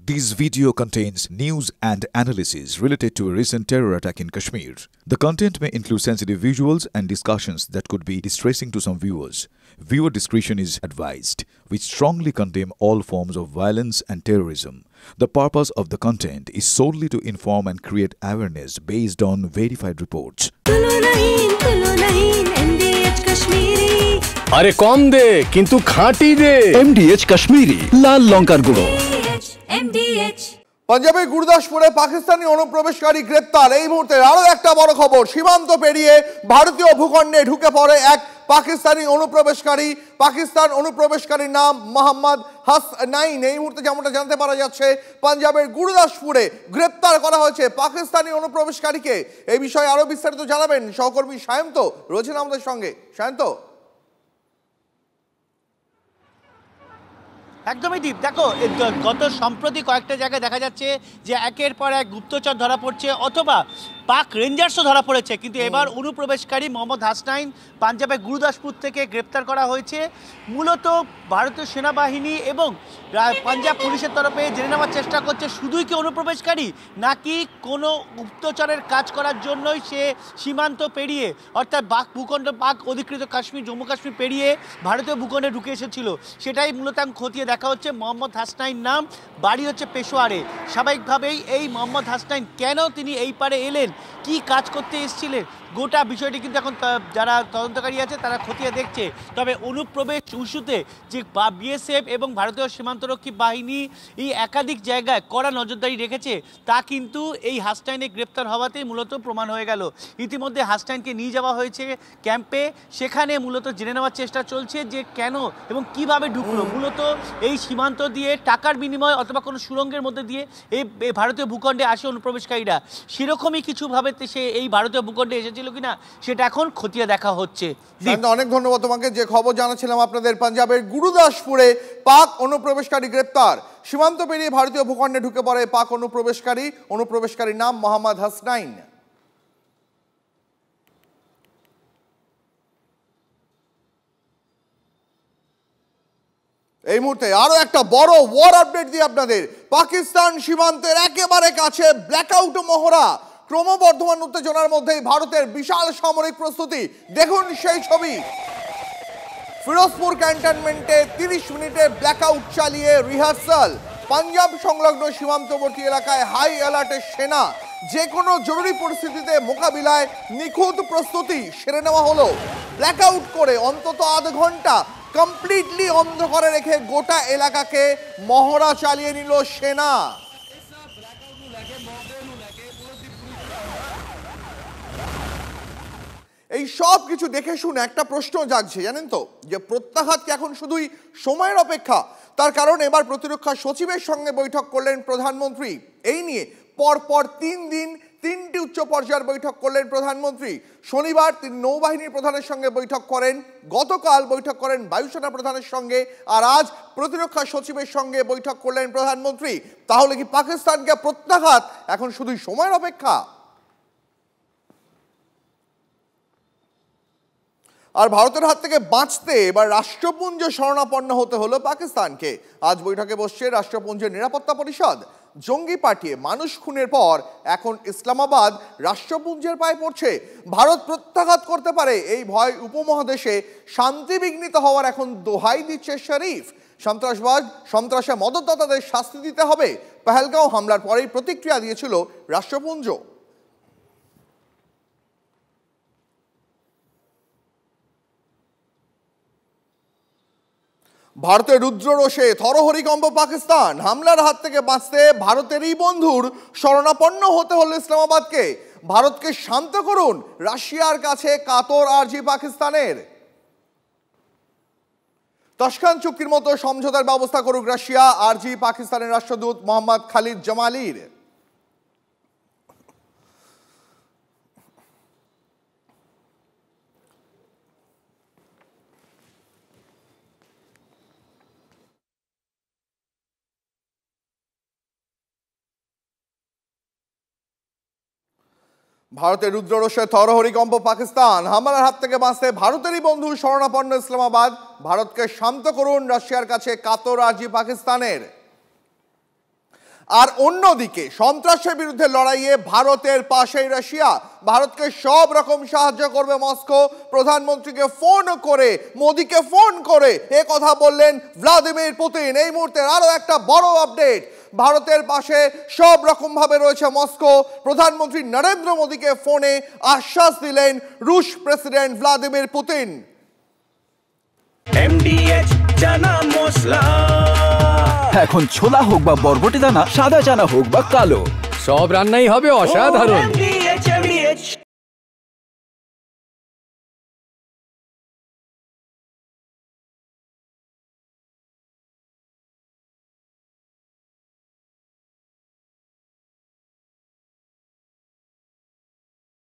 This video contains news and analysis related to a recent terror attack in Kashmir. The content may include sensitive visuals and discussions that could be distressing to some viewers. Viewer discretion is advised. We strongly condemn all forms of violence and terrorism. The purpose of the content is solely to inform and create awareness based on verified reports. अरे कम दे किंतु खाटी दे MDH Kashmiri लाल लंकार गुड़ो पंजाबेर गुरदासपुरे पाकिस्तानी अनुप्रवेशकारी ग्रेप्तार। এই মুহূর্তে আরো একটা বড় খবর, সীমান্ত পেরিয়ে ভারতীয় ভূখণ্ডে ঢুকে পড়ে এক পাকিস্তানি অনুপ্রবেশকারী। পাকিস্তান অনুপ্রবেশকারীর নাম মোহাম্মদ হাসনাইন। এই মুহূর্তে যেমনটা জানতে পারা যাচ্ছে পাঞ্জাবের গুরদাসপুরে গ্রেপ্তার করা হয়েছে পাকিস্তানি অনুপ্রবেশকারীকে। এই বিষয়ে আরো বিস্তারিত জানাবেন সহকর্মী সায়ন্ত রয়েছেন আমাদের সঙ্গে। সায়ন্ত, একদমই দীপ, দেখো গত সম্প্রতি কয়েকটা জায়গায় দেখা যাচ্ছে যে একের পর এক গুপ্তচর ধরা পড়ছে অথবা পাক রেঞ্জার্সও ধরা পড়েছে, কিন্তু এবার অনুপ্রবেশকারী মোহাম্মদ হাসনাইন পাঞ্জাবের গুরদাসপুর থেকে গ্রেপ্তার করা হয়েছে। মূলত ভারতীয় সেনাবাহিনী এবং পাঞ্জাব পুলিশের তরফে জেনে নেওয়ার চেষ্টা করছে শুধুই কি অনুপ্রবেশকারী নাকি কোনো গুপ্তচরের কাজ করার জন্যই সে সীমান্ত পেরিয়ে অর্থাৎ ভূখণ্ড পাক অধিকৃত কাশ্মীর জম্মু কাশ্মীর পেরিয়ে ভারতীয় ভূখণ্ডে ঢুকে এসেছিল, সেটাই মূলত আমি খতিয়ে দেখা হচ্ছে। মোহাম্মদ হাসনাইন নাম, বাড়ি হচ্ছে পেশোয়ারে। স্বাভাবিকভাবেই এই মোহাম্মদ হাসনাইন কেন তিনি এই পারে এলেন, কি কাজ করতে এসেছিলেন, গোটা বিষয়টি কিন্তু এখন যারা তদন্তকারী আছে তারা খতিয়ে দেখছে। তবে অনুপ্রবেশ ইস্যুতে যে বিএসএফ এবং ভারতীয় সীমান্তরক্ষী বাহিনী এই একাধিক জায়গায় কড়া নজরদারি রেখেছে তা কিন্তু এই হাসনাইনের গ্রেপ্তার হওয়াতেই মূলত প্রমাণ হয়ে গেল। ইতিমধ্যে হাসনাইনকে নিয়ে যাওয়া হয়েছে ক্যাম্পে, সেখানে মূলত জেনে নেওয়ার চেষ্টা চলছে যে কেন এবং কিভাবে ঢুকলো। মূলত এই সীমান্ত দিয়ে টাকার বিনিময় অথবা কোনো সুড়ঙ্গের মধ্যে দিয়ে এই ভারতীয় ভূখণ্ডে আসে অনুপ্রবেশকারীরা, সেরকমই কিছুভাবে সে এই ভারতীয় ভূখণ্ডে এসেছে কিনা সেটা এখন খতিয়ে দেখা হচ্ছে। অনেক ধন্যবাদ তোমাকে। যে খবর জানাচ্ছিলাম আপনাদের, পাঞ্জাবের গুরদাসপুরে পাক অনুপ্রবেশকারী গ্রেপ্তার। সীমান্ত পেরিয়ে ভারতীয় ভূখণ্ডে ঢুকে পড়ে পাক অনুপ্রবেশকারীর নাম মোহাম্মদ হাসনাইন। এই মুহূর্তে আরো একটা বড় ওয়ার আপডেট দিয়ে আপনাদের। পাকিস্তান সীমান্তের একেবারে কাছে ব্ল্যাকআউট মহড়া। ক্রমবর্ধমান উত্তেজনার মধ্যেই ভারতের বিশাল সামরিক প্রস্তুতি। দেখুন সেই ছবি। ফিরোজপুর ক্যান্টনমেন্টে 30 মিনিটে ব্ল্যাকআউট চালিয়ে রিহার্সাল। পাঞ্জাব সংলগ্ন সীমান্তবর্তী এলাকায় হাই অ্যালার্টের সেনা। যে কোনো জরুরি পরিস্থিতিতে মোকাবিলায় নিখুঁত প্রস্তুতি সেরে নেওয়া হলো। ব্ল্যাকআউট করে অন্তত আধ ঘন্টা কমপ্লিটলি অন্ধকারে রেখে গোটা এলাকাকে মহড়া চালিয়ে নিল সেনা। এই সব কিছু দেখে শুনে একটা প্রশ্ন জাগছে, জানেন তো, যে প্রত্যাঘাত কি এখন শুধুই সময়ের অপেক্ষা? তার কারণ এবার প্রতিরক্ষা সচিবের সঙ্গে বৈঠক করলেন প্রধানমন্ত্রী। এই নিয়ে পরপর 3 দিন 3টি উচ্চ পর্যায়ের বৈঠক করলেন প্রধানমন্ত্রী। শনিবার তিনি নৌবাহিনীর প্রধানের সঙ্গে বৈঠক করেন, গতকাল বৈঠক করেন বায়ুসেনা প্রধানের সঙ্গে, আর আজ প্রতিরক্ষা সচিবের সঙ্গে বৈঠক করলেন প্রধানমন্ত্রী। তাহলে কি পাকিস্তানকে প্রত্যাঘাত এখন শুধুই সময়ের অপেক্ষা? আর ভারতের হাত থেকে বাঁচতে এবার রাষ্ট্রপুঞ্জে শরণাপন্ন হতে হলো পাকিস্তানকে। আজ বৈঠকে বসছে রাষ্ট্রপুঞ্জের নিরাপত্তা পরিষদ। জঙ্গি পাঠিয়ে মানুষ খুনের পর এখন ইসলামাবাদ রাষ্ট্রপুঞ্জের পায়ে পড়ছে। ভারত প্রত্যাঘাত করতে পারে এই ভয় উপমহাদেশে শান্তি বিঘ্নিত হওয়ার এখন দোহাই দিচ্ছে শরীফ। সন্ত্রাসে মদতদাতাদের শাস্তি দিতে হবে। পহেলগাঁও হামলার পরেই প্রতিক্রিয়া দিয়েছিল রাষ্ট্রপুঞ্জ। ভারতের রুদ্ররোষে থরহরিকম্প পাকিস্তান। হামলার হাত থেকে বাঁচতে ভারতেরই বন্ধুর শরণাপন্ন হতে হলো ইসলামাবাদকে। ভারতকে শান্ত করুন, রাশিয়ার কাছে কাতর আর্জি পাকিস্তানের। তাশখান্ত চুক্তির মতো সমঝোতার ব্যবস্থা করুক রাশিয়া, আর্জি পাকিস্তানের রাষ্ট্রদূত মোহাম্মদ খালিদ জামালির। ভারতের রুদ্ররোষে থরহরিকম্প পাকিস্তান। হামলার হাত থেকে বাঁচতে ভারতেরই বন্ধু শরণাপন্ন ইসলামাবাদ। ভারতকে শান্ত করুন, রাশিয়ার কাছে কাতর আর্জি পাকিস্তানের। আর অন্যদিকে সন্ত্রাসের বিরুদ্ধে লড়াইয়ে ভারতের পাশেই রাশিয়া, ভারতকে সব রকম সাহায্য করবে মস্কো। প্রধানমন্ত্রীকে ফোন করে, মোদিকে ফোন করে এ কথা বললেন ভ্লাদিমির পুতিন। এই মুহূর্তে আরো একটা বড় আপডেট, ভারতের পাশে সব রকম ভাবে রয়েছে মস্কো। প্রধানমন্ত্রী নরেন্দ্র মোদীকে ফোনে আশ্বাস দিলেন রুশ president Vladimir Putin. MDH chana masala, এখন ছোলা হোক বা বরবটি দানা, সাদা চানা হোক বা কালো, সব রান্নাই হবে অসাধারণ।